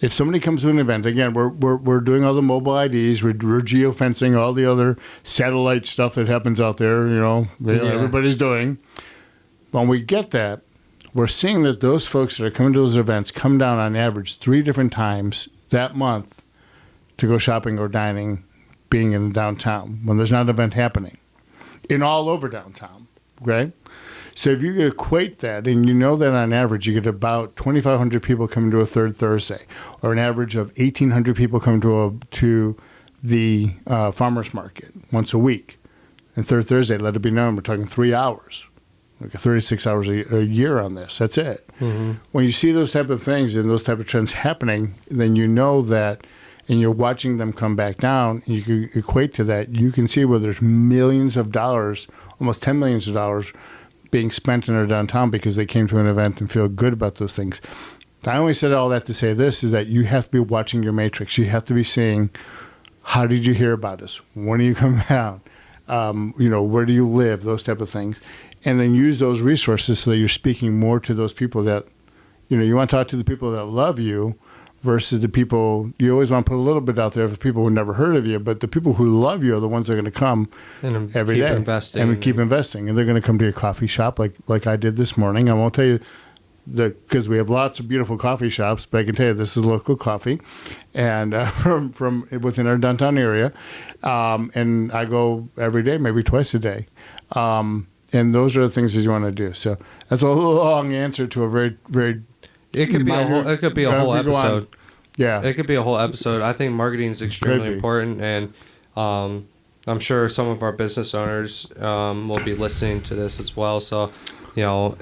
if somebody comes to an event, again, we're doing all the mobile IDs, we're geofencing, all the other satellite stuff that happens out there, everybody's doing. When we get that, we're seeing that those folks that are coming to those events come down on average 3 different times that month to go shopping or dining, being in downtown when there's not an event happening, in all over downtown, right? So if you equate that, and you know that on average you get about 2,500 people coming to a Third Thursday, or an average of 1,800 people come to the farmers market once a week, and Third Thursday, let it be known, we're talking 3 hours. Like 36 hours a year on this. That's it. Mm-hmm. When you see those type of things and those type of trends happening, then you know that, and you're watching them come back down, and you can equate to that. You can see where there's millions of dollars, almost $10 million being spent in our downtown because they came to an event and feel good about those things. I only said all that to say this, is that you have to be watching your matrix. You have to be seeing, how did you hear about us? When do you come down? Where do you live? Those type of things. And then use those resources so that you're speaking more to those people that, you want to talk to the people that love you versus the people, you always want to put a little bit out there for people who never heard of you, but the people who love you are the ones that are going to come
and
every day and keep investing. And they're going to come to your coffee shop like I did this morning. I won't tell you because we have lots of beautiful coffee shops, but I can tell you this is local coffee and from within our downtown area. And I go every day, maybe twice a day. And those are the things that you want to do. So that's a long answer to a very, very.
It could be a whole episode.
Yeah,
it could be a whole episode. I think marketing is extremely important, and I'm sure some of our business owners will be listening to this as well. So, I'm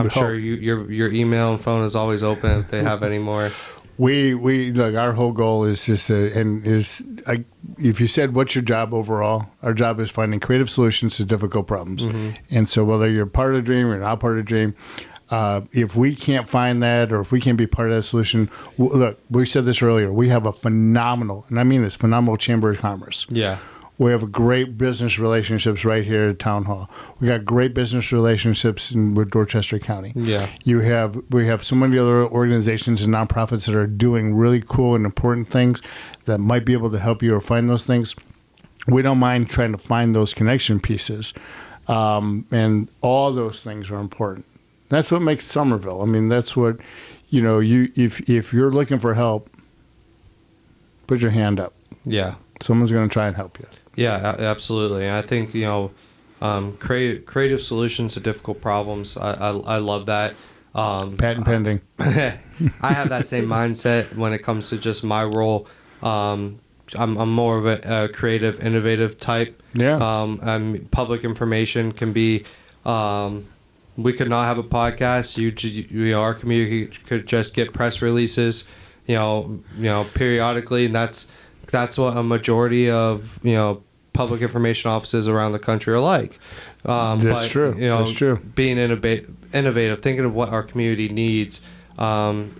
sure your email and phone is always open if they have any more.
We look. Our whole goal is just if you said what's your job overall, our job is finding creative solutions to difficult problems. Mm-hmm. And so whether you're part of the dream or not part of the dream, if we can't find that, or if we can't be part of that solution, look, we said this earlier. We have a phenomenal, and I mean this, phenomenal Chamber of Commerce.
Yeah.
We have great business relationships right here at Town Hall. We got great business relationships with Dorchester County.
Yeah.
We have so many other organizations and nonprofits that are doing really cool and important things that might be able to help you or find those things. We don't mind trying to find those connection pieces. And all those things are important. That's what makes Summerville. I mean, that's what, if you're looking for help, put your hand up.
Yeah.
Someone's going to try and help you.
Yeah, absolutely. And I think, creative solutions to difficult problems. I love that.
Patent pending.
I have that same mindset when it comes to just my role. I'm more of a creative, innovative type.
Yeah.
Public information can be. We could not have a podcast. Our community could just get press releases, periodically, and that's what a majority of public information offices around the country are like.
That's true. That's true.
Being innovative, thinking of what our community needs, and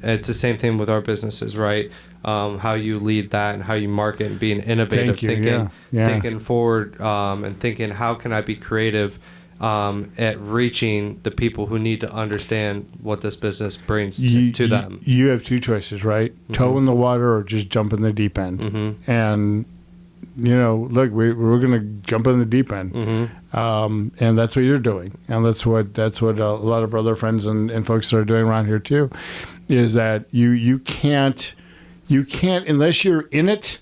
it's the same thing with our businesses, right? How you lead that and how you market and being innovative, thinking forward, and thinking how can I be creative at reaching the people who need to understand what this business brings to them.
You have two choices, right? Mm-hmm. Toe in the water or just jump in the deep end. Mm-hmm. And look, we're going to jump in the deep end, and that's what you're doing, and that's what a lot of our other friends and folks that are doing around here too, is that you can't unless you're in it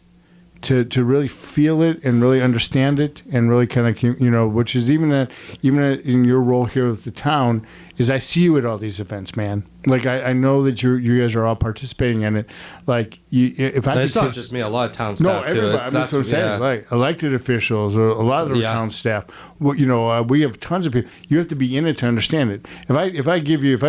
to really feel it and really understand it and really kind of which is even in your role here with the town, is I see you at all these events, man. Like I know that you guys are all participating in it. Like
it's not just me. A lot of town staff too.
Everybody. That's what I'm saying. Like elected officials or a lot of the town staff. Well, we have tons of people. You have to be in it to understand it. If I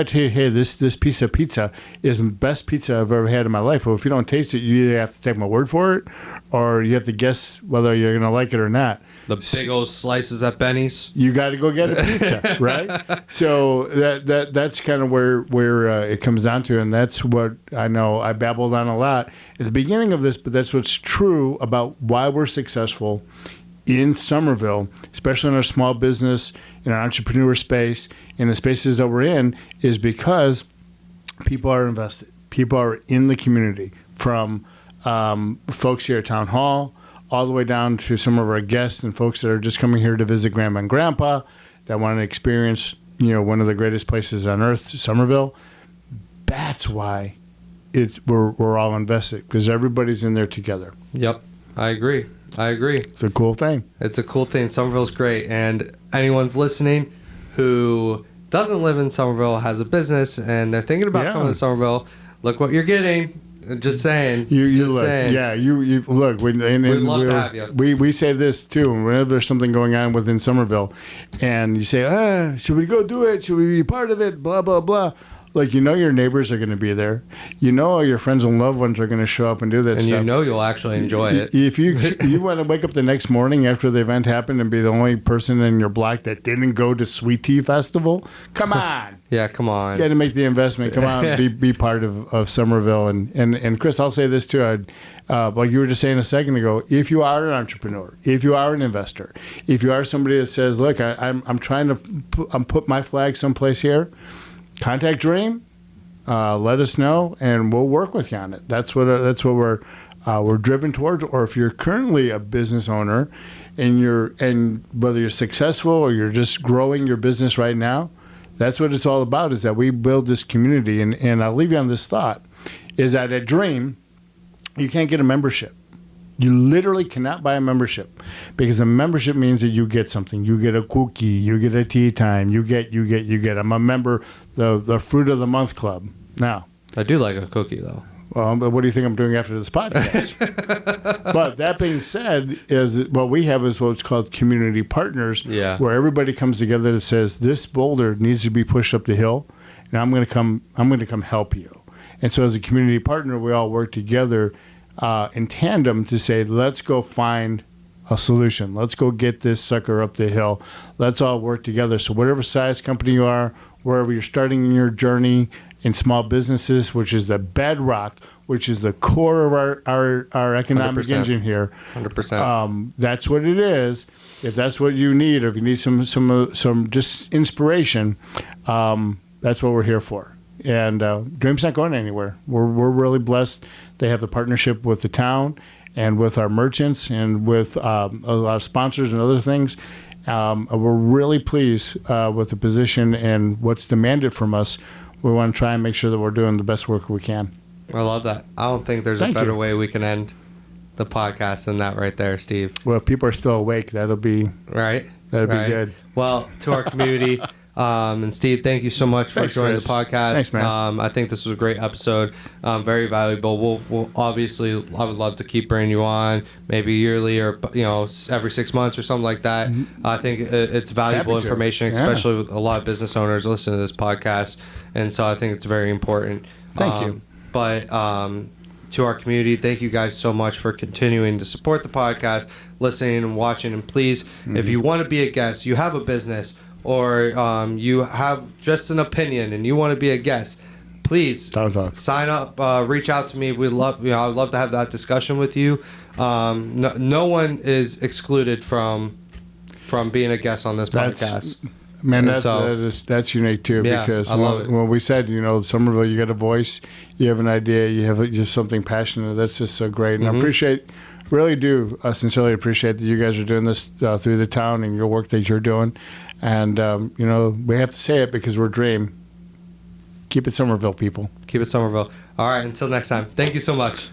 tell you, hey, this piece of pizza is the best pizza I've ever had in my life. Well, if you don't taste it, you either have to take my word for it, or you have to guess whether you're going to like it or not.
The big old slices at Benny's.
You got to go get a pizza, right? So that's kind of where it comes down to, and that's what I know I babbled on a lot at the beginning of this, but that's what's true about why we're successful in Summerville, especially in our small business, in our entrepreneur space, in the spaces that we're in, is because people are invested. People are in the community, from folks here at Town Hall, all the way down to some of our guests and folks that are just coming here to visit Grandma and Grandpa, that want to experience, one of the greatest places on earth, Summerville. That's why we're all invested, because everybody's in there together.
Yep, I agree.
It's a cool thing.
Summerville's great, and anyone's listening who doesn't live in Summerville, has a business, and they're thinking about coming to Summerville, look what you're getting. Just saying. You look.
Saying. Yeah, you look. We'd
love to have you.
We say this too. Whenever there's something going on within Summerville, and you say, should we go do it? Should we be part of it? Blah blah blah. Like, your neighbors are going to be there. All your friends and loved ones are going to show up and do that stuff.
And you'll actually enjoy it.
If you want to wake up the next morning after the event happened and be the only person in your block that didn't go to Sweet Tea Festival, come on.
Yeah, come on.
You got to make the investment. Come on, be part of Summerville. And Chris, I'll say this too. Like you were just saying a second ago, if you are an entrepreneur, if you are an investor, if you are somebody that says, look, I'm trying to put my flag someplace here, contact Dream, let us know, and we'll work with you on it. That's what we're driven towards. Or if you're currently a business owner, and whether you're successful or you're just growing your business right now, that's what it's all about. Is that we build this community, and I'll leave you on this thought: is that at Dream, you can't get a membership. You literally cannot buy a membership, because a membership means that you get something. You get a cookie. You get a tea time. You get. I'm a member, the Fruit of the Month Club. Now,
I do like a cookie, though.
Well, but what do you think I'm doing after this podcast? But that being said, is what we have is what's called community partners, where everybody comes together and says, this boulder needs to be pushed up the hill, and I'm going to come help you. And so as a community partner, we all work together in tandem to say, let's go find a solution. Let's go get this sucker up the hill. Let's all work together. So whatever size company you are, wherever you're starting in your journey in small businesses, which is the bedrock, which is the core of our economic
100%.
Engine here.
100%.
That's what it is. If that's what you need, or if you need some just inspiration, that's what we're here for. And Dream's not going anywhere. We're really blessed. They have the partnership with the town and with our merchants and with a lot of sponsors and other things. We're really pleased with the position and what's demanded from us. We want to try and make sure that we're doing the best work we can.
I love that. I don't think there's a better way we can end the podcast than that right there, Steve.
Well, if people are still awake, that'll be...
Right?
That'd be good.
Well, to our community, and Steve, thank you so much for joining the podcast.
Thanks, man.
I think this was a great episode, very valuable. We'll obviously, I would love to keep bringing you on, maybe yearly or every 6 months or something like that. I think it's valuable information, especially with a lot of business owners listening to this podcast, and so I think it's very important.
Thank you.
But to our community, thank you guys so much for continuing to support the podcast, listening and watching. And please, if you want to be a guest, you have a business, or you have just an opinion and you want to be a guest, please sign up, reach out to me. I'd love to have that discussion with you. No one is excluded from being a guest on this podcast.
Man, that's unique too, because when we said, Summerville, you got a voice, you have an idea, you have just something passionate. That's just so great, and I really do sincerely appreciate that you guys are doing this through the town and your work that you're doing. And we have to say it because we're Dream. Keep it Summerville, people.
Keep it Summerville. All right, until next time. Thank you so much.